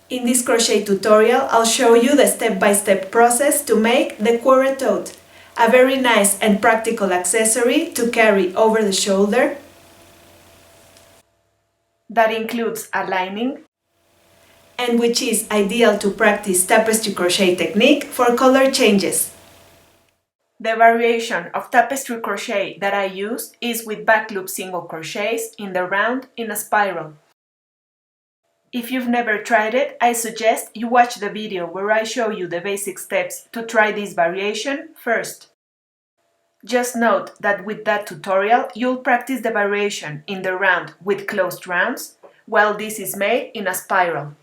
In this crochet tutorial, I'll show you the step-by-step process to make the Cuore Tote, a very nice and practical accessory to carry over the shoulder that includes a lining and which is ideal to practice tapestry crochet technique for color changes. The variation of tapestry crochet that I use is with back loop single crochets in the round in a spiral. If you've never tried it, I suggest you watch the video where I show you the basic steps to try this variation first. Just note that with that tutorial, you'll practice the variation in the round with closed rounds, while this is made in a spiral.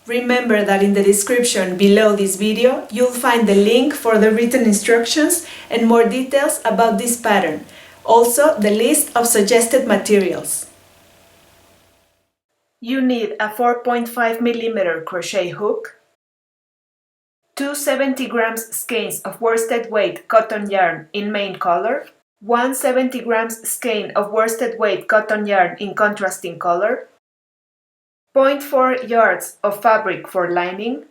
Remember that in the description below this video, you'll find the link for the written instructions and more details about this pattern, also the list of suggested materials. You need a 4.5mm crochet hook, 2 70 grams skeins of worsted weight cotton yarn in main color, 1 70 grams skein of worsted weight cotton yarn in contrasting color, 0.4 yards of fabric for lining,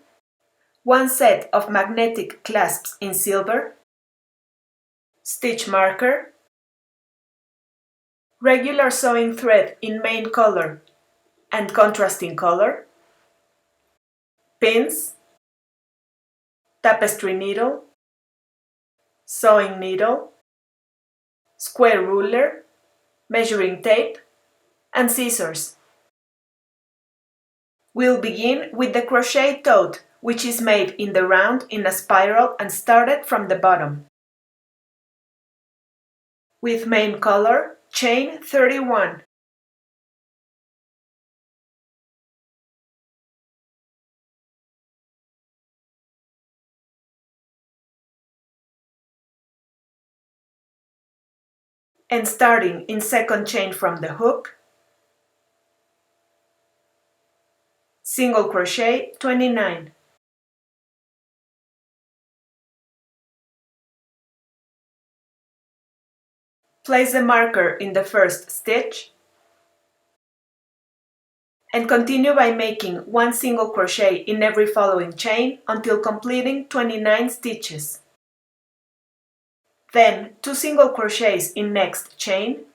1 set of magnetic clasps in silver, stitch marker, regular sewing thread in main color and contrasting color, pins, tapestry needle, sewing needle, square ruler, measuring tape, and scissors. We'll begin with the crochet tote, which is made in the round in a spiral and started from the bottom. With main color, chain 31. And starting in second chain from the hook, single crochet 29. Place the marker in the first stitch and continue by making 1 single crochet in every following chain until completing 29 stitches. Then 2 single crochets in next chain,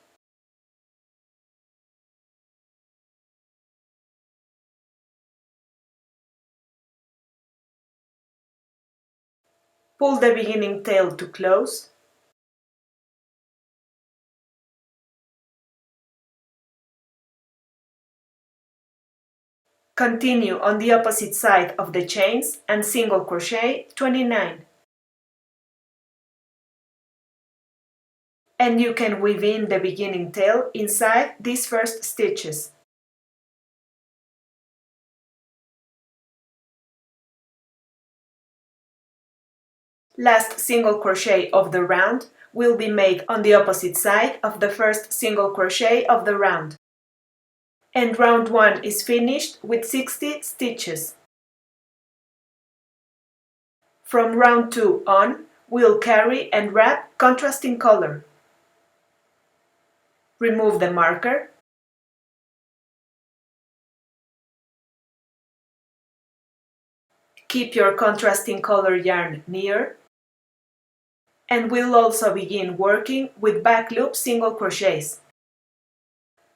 pull the beginning tail to close, continue on the opposite side of the chains and single crochet 29. And you can weave in the beginning tail inside these first stitches. Last single crochet of the round will be made on the opposite side of the first single crochet of the round. And round 1 is finished with 60 stitches. From round 2 on, we'll carry and wrap contrasting color. Remove the marker. Keep your contrasting color yarn near. And we'll also begin working with back loop single crochets.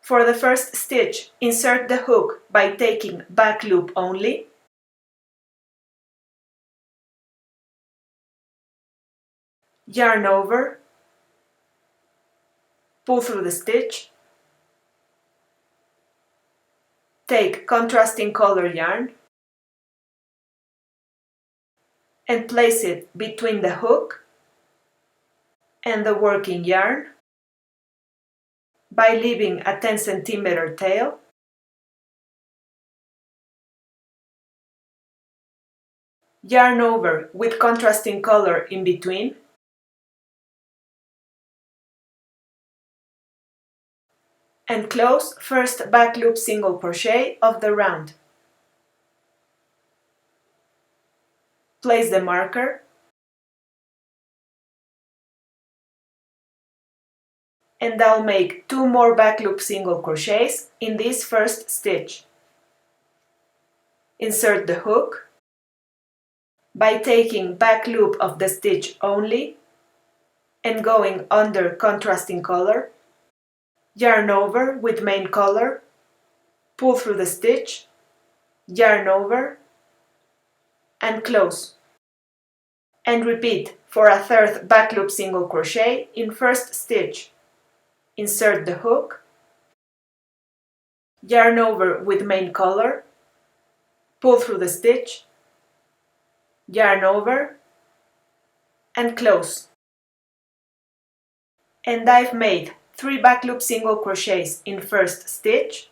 For the first stitch, insert the hook by taking back loop only. Yarn over. Pull through the stitch. Take contrasting color yarn and place it between the hook and the working yarn by leaving a 10 cm tail. Yarn over with contrasting color in between. And close first back loop single crochet of the round. Place the marker and I'll make 2 more back loop single crochets in this first stitch. insert the hook. By taking back loop of the stitch only and going under contrasting color, yarn over with main color, pull through the stitch, yarn over, and close. And repeat for a third back loop single crochet in first stitch. Insert the hook, yarn over with main color, pull through the stitch, yarn over, and close. And I've made 3 back loop single crochets in first stitch,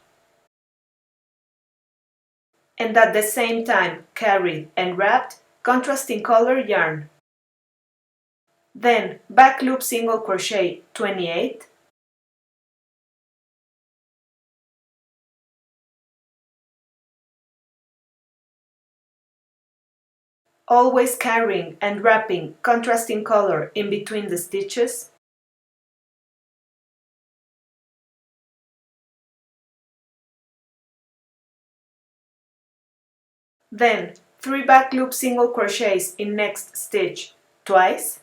and at the same time carried and wrapped contrasting color yarn. Then back loop single crochet 28, always carrying and wrapping contrasting color in between the stitches. Then 3 back loop single crochets in next stitch twice.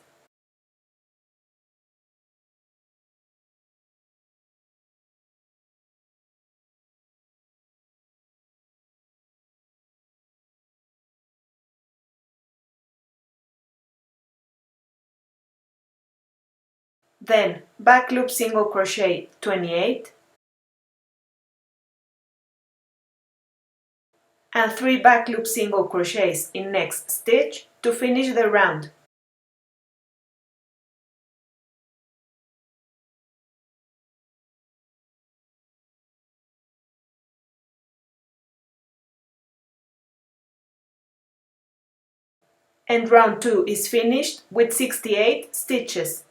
Then back loop single crochet 28 and 3 back loop single crochets in next stitch to finish the round. And round 2 is finished with 68 stitches.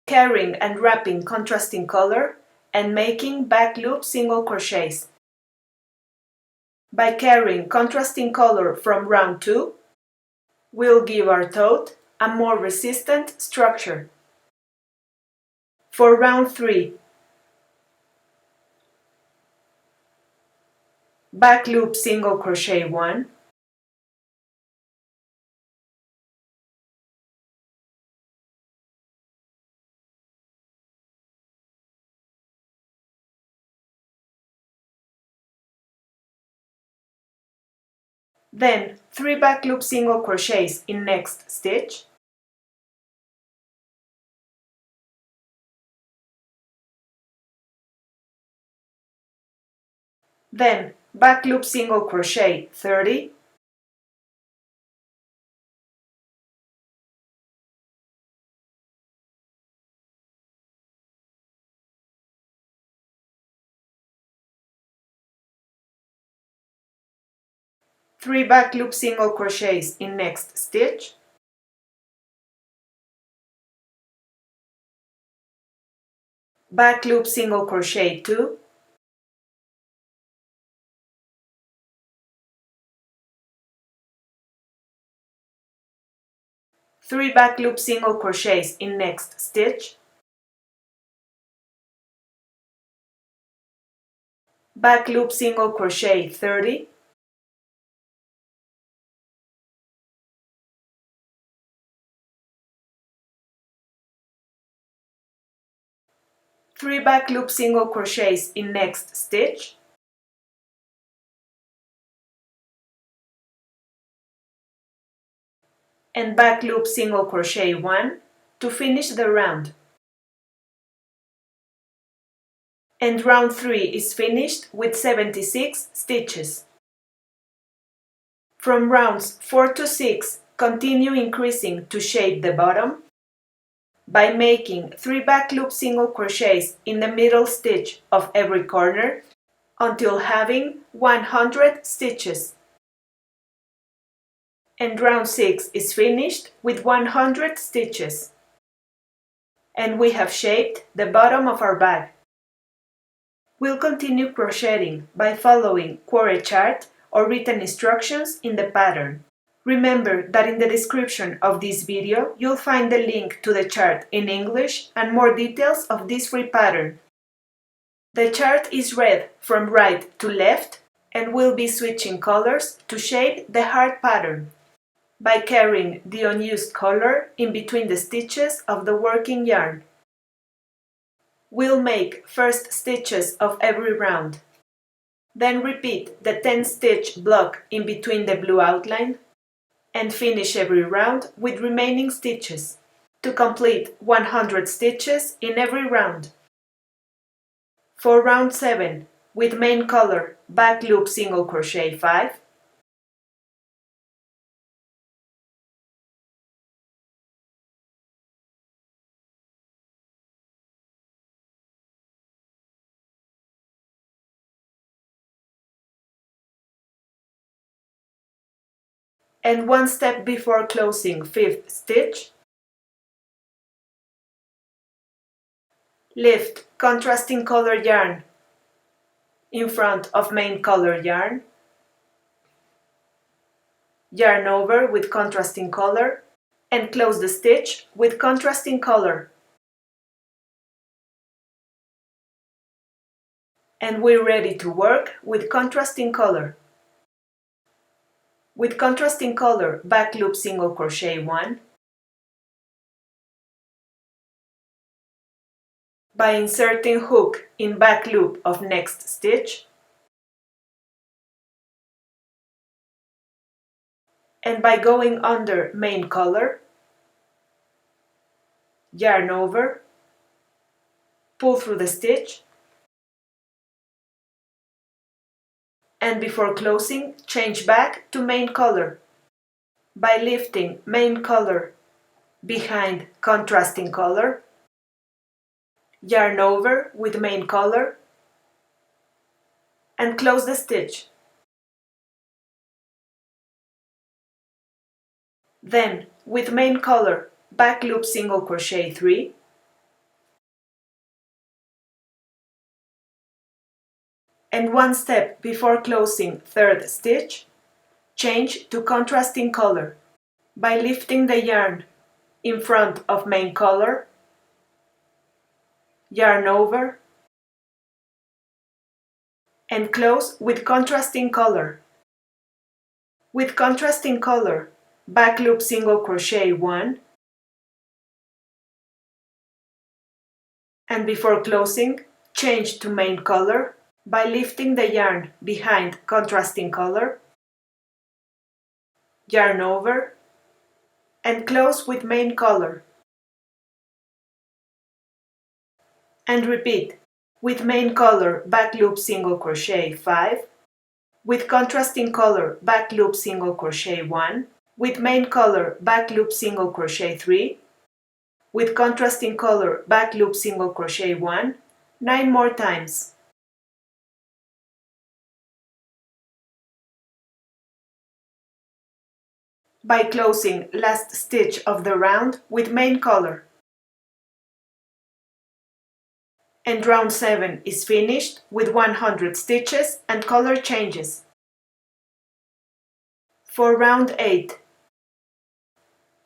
Carrying and wrapping contrasting color and making back loop single crochets. By carrying contrasting color from round 2, we'll give our tote a more resistant structure. For round 3, back loop single crochet 1, then 3 back loop single crochets in next stitch, then back loop single crochet 30, three back loop single crochets in next stitch, back loop single crochet 2, three back loop single crochets in next stitch, back loop single crochet 30, three back loop single crochets in next stitch, and back loop single crochet 1 to finish the round. And round 3 is finished with 76 stitches. From rounds 4 to 6, continue increasing to shape the bottom by making 3 back loop single crochets in the middle stitch of every corner until having 100 stitches. And round 6 is finished with 100 stitches. And we have shaped the bottom of our bag. We'll continue crocheting by following Cuore chart or written instructions in the pattern. Remember that in the description of this video you'll find the link to the chart in English and more details of this free pattern. The chart is read from right to left and we'll be switching colors to shape the heart pattern by carrying the unused color in between the stitches of the working yarn. We'll make first stitches of every round. Then repeat the 10-stitch block in between the blue outline and finish every round with remaining stitches to complete 100 stitches in every round. For round 7, with main color back loop single crochet 5, and one step before closing 5th stitch, lift contrasting color yarn in front of main color yarn, yarn over with contrasting color, and close the stitch with contrasting color. And we're ready to work with contrasting color. With contrasting color back loop single crochet 1, by inserting hook in back loop of next stitch, and by going under main color, yarn over, pull through the stitch, and before closing, change back to main color by lifting main color behind contrasting color, yarn over with main color, and close the stitch. Then, with main color, back loop single crochet 3, and one step before closing 3rd stitch, change to contrasting color by lifting the yarn in front of main color, yarn over, and close with contrasting color. With contrasting color, back loop single crochet 1, and before closing, change to main color by lifting the yarn behind contrasting color, yarn over, and close with main color. And repeat, with main color back loop single crochet 5, with contrasting color back loop single crochet 1, with main color back loop single crochet 3, with contrasting color back loop single crochet 1, 9 more times. By closing last stitch of the round with main color. And round 7 is finished with 100 stitches and color changes. For round 8,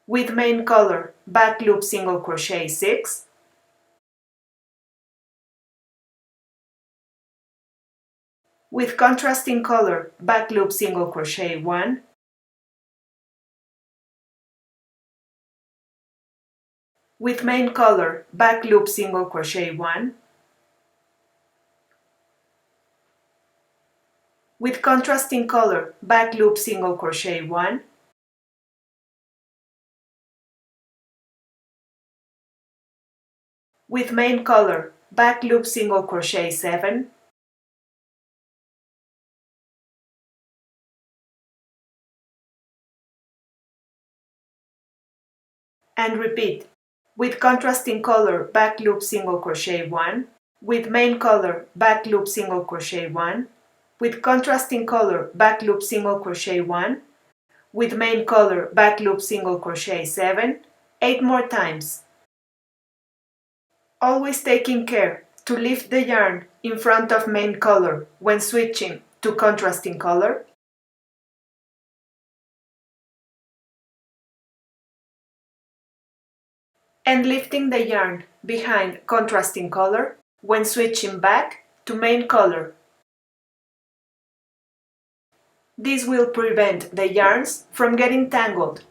with main color back loop single crochet 6, with contrasting color back loop single crochet 1, with main color back loop single crochet 1, with contrasting color back loop single crochet 1, with main color back loop single crochet 7, and repeat, with contrasting color back loop single crochet 1, with main color back loop single crochet 1, with contrasting color back loop single crochet 1, with main color back loop single crochet 7, 8 more times. Always taking care to lift the yarn in front of main color when switching to contrasting color. And lifting the yarn behind contrasting color when switching back to main color. This will prevent the yarns from getting tangled.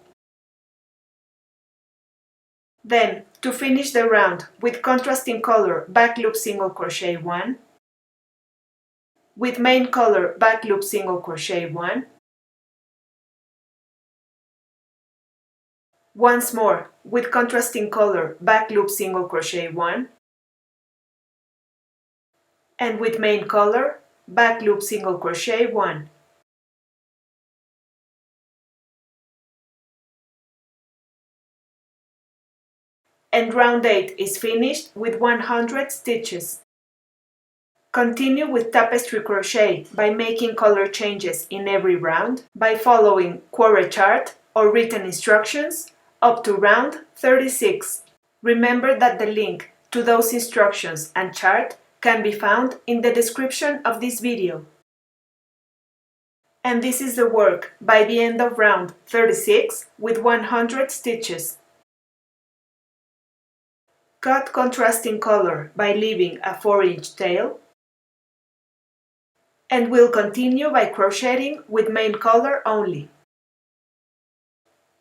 Then, to finish the round with contrasting color back loop single crochet 1, with main color back loop single crochet 1, once more with contrasting color back loop single crochet 1, and with main color back loop single crochet 1. And round 8 is finished with 100 stitches. Continue with tapestry crochet by making color changes in every round by following Cuore chart or written instructions up to round 36. Remember that the link to those instructions and chart can be found in the description of this video. And this is the work by the end of round 36 with 100 stitches. Cut contrasting color by leaving a 4-inch tail, and we'll continue by crocheting with main color only.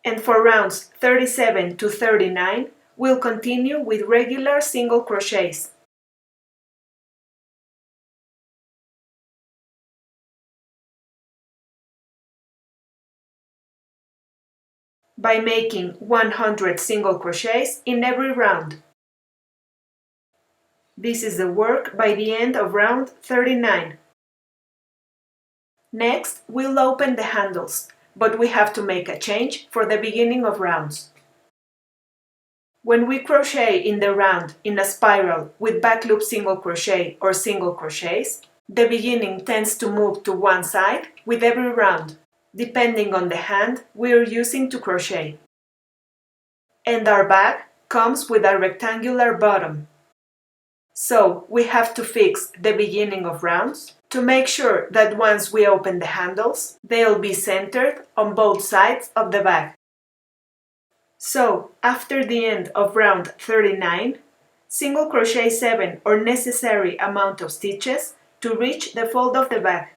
And for rounds 37 to 39, we'll continue with regular single crochets. By making 100 single crochets in every round. This is the work by the end of round 39. Next, we'll open the handles, but we have to make a change for the beginning of rounds. When we crochet in the round in a spiral with back loop single crochet or single crochets, the beginning tends to move to one side with every round, depending on the hand we are using to crochet. And our bag comes with a rectangular bottom. So we have to fix the beginning of rounds to make sure that once we open the handles, they'll be centered on both sides of the bag. So, after the end of round 39, single crochet 7 or necessary amount of stitches to reach the fold of the bag.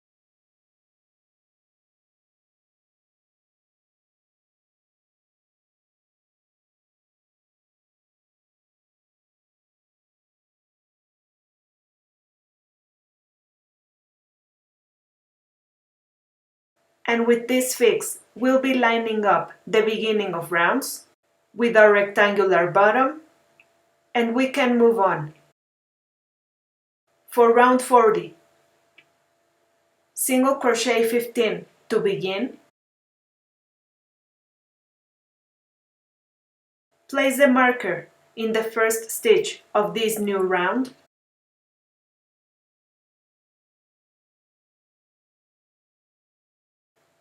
And with this fix, we'll be lining up the beginning of rounds with our rectangular bottom, and we can move on. For round 40, single crochet 15 to begin. Place the marker in the first stitch of this new round.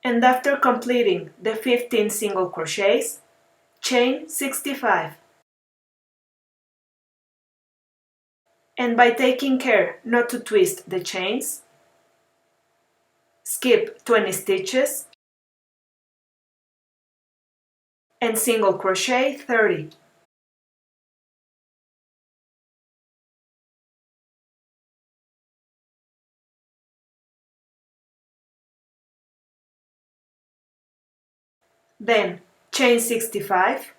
And after completing the 15 single crochets, chain 65. And by taking care not to twist the chains, skip 20 stitches and single crochet 30. Then chain 65,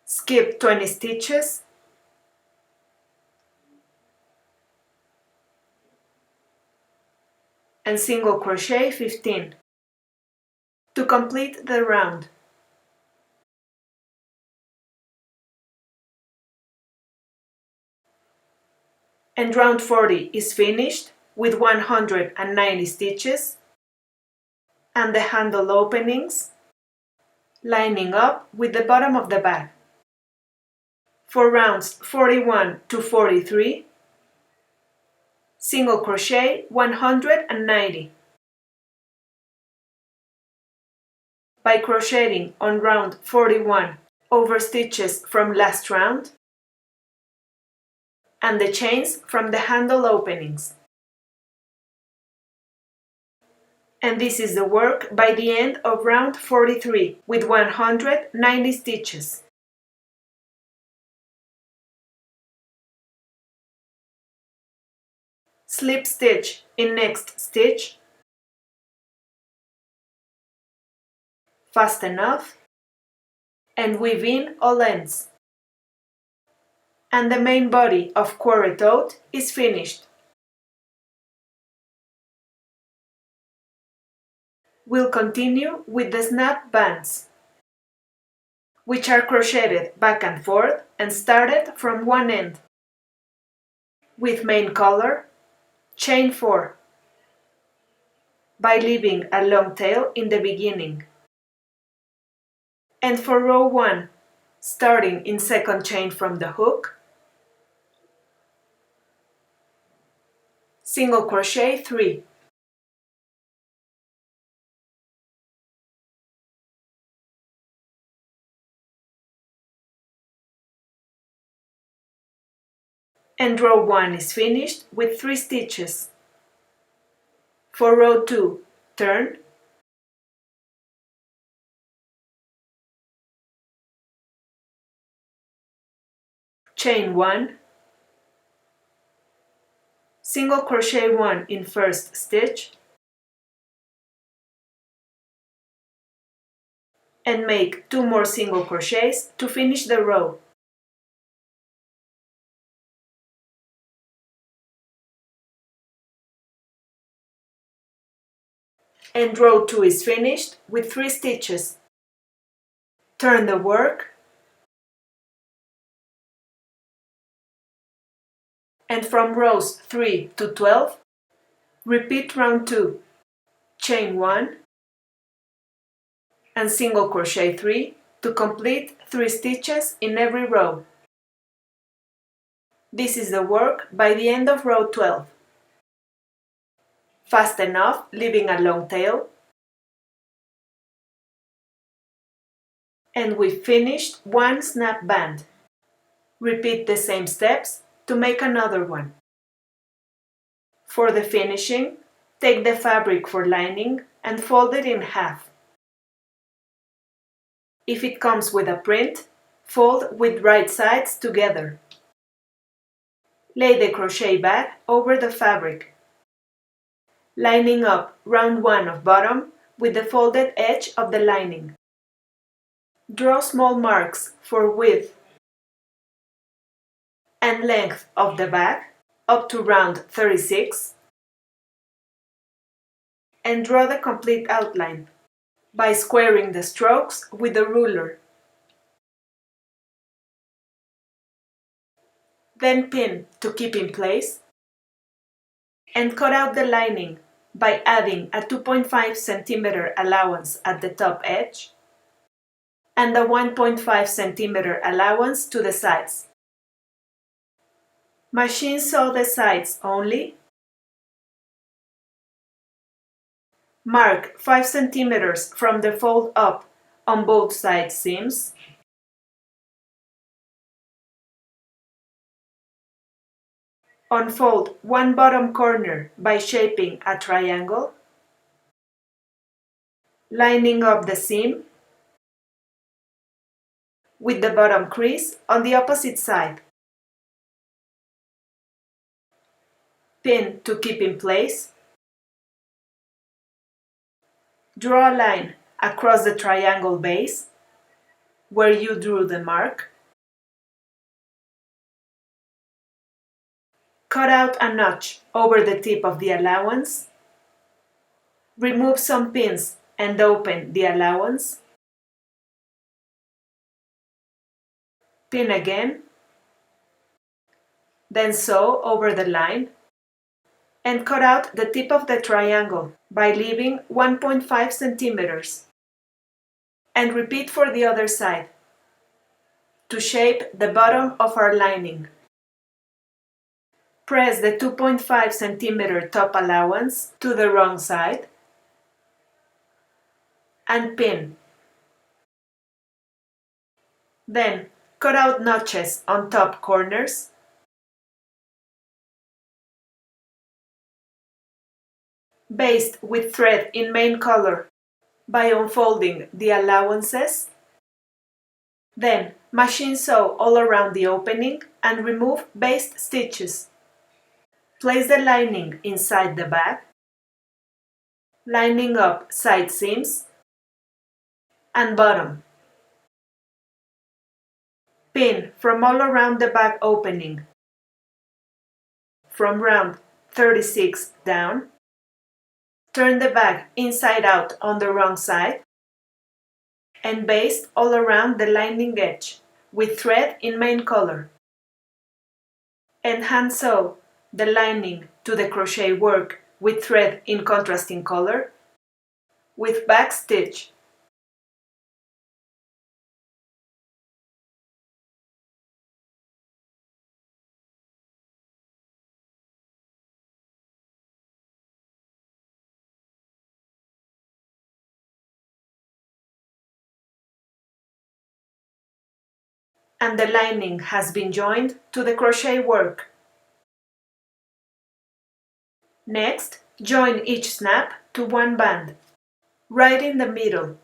skip 20 stitches and single crochet 15 to complete the round. And round 40 is finished with 190 stitches and the handle openings lining up with the bottom of the bag. For rounds 41 to 43, single crochet 190. By crocheting on round 41 over stitches from last round and the chains from the handle openings. And this is the work by the end of round 43 with 190 stitches. Slip stitch in next stitch, fast enough, and weave in all ends. And the main body of Cuore Tote is finished. We'll continue with the snap bands, which are crocheted back and forth and started from one end, with main color, chain 4, by leaving a long tail in the beginning. And for row 1, starting in second chain from the hook, single crochet 3, and row 1 is finished with 3 stitches. For row 2, turn, chain 1, single crochet 1 in first stitch, and make 2 more single crochets to finish the row. And row 2 is finished with 3 stitches. Turn the work, and from rows 3 to 12, repeat round 2, chain 1, and single crochet 3 to complete 3 stitches in every row. This is the work by the end of row 12. Fast enough, leaving a long tail, and we've finished one snap band. Repeat the same steps to make another one. For the finishing, take the fabric for lining and fold it in half. If it comes with a print, fold with right sides together. Lay the crochet bag over the fabric, lining up round 1 of bottom with the folded edge of the lining. Draw small marks for width and length of the bag up to round 36, and draw the complete outline by squaring the strokes with the ruler. Then pin to keep in place, and cut out the lining by adding a 2.5 cm allowance at the top edge and a 1.5 cm allowance to the sides. Machine sew the sides only. Mark 5 cm from the fold up on both side seams. Unfold one bottom corner by shaping a triangle, lining up the seam with the bottom crease on the opposite side. Pin to keep in place. Draw a line across the triangle base where you drew the mark. Cut out a notch over the tip of the allowance. Remove some pins and open the allowance. Pin again. Then sew over the line and cut out the tip of the triangle by leaving 1.5 centimeters. And repeat for the other side to shape the bottom of our lining. Press the 2.5 centimeter top allowance to the wrong side and pin. Then cut out notches on top corners. Baste with thread in main color by unfolding the allowances. Then machine sew all around the opening and remove baste stitches. Place the lining inside the bag, lining up side seams and bottom. Pin from all around the bag opening, from round 36 down. Turn the bag inside out on the wrong side and baste all around the lining edge with thread in main color. And hand sew the lining to the crochet work with thread in contrasting color with back stitch. And the lining has been joined to the crochet work. Next, join each snap to one band, right in the middle,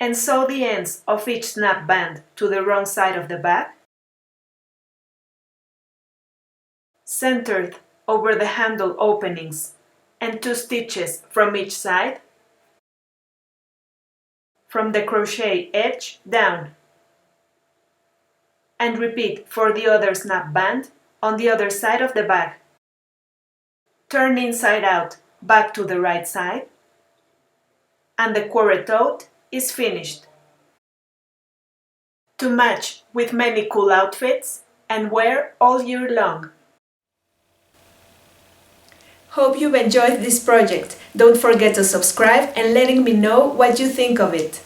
and sew the ends of each snap band to the wrong side of the bag, centered over the handle openings and 2 stitches from each side, from the crochet edge down, and repeat for the other snap band on the other side of the bag. Turn inside out back to the right side, and the Cuore Tote is finished. To match with many cool outfits and wear all year long. Hope you've enjoyed this project. Don't forget to subscribe and letting me know what you think of it.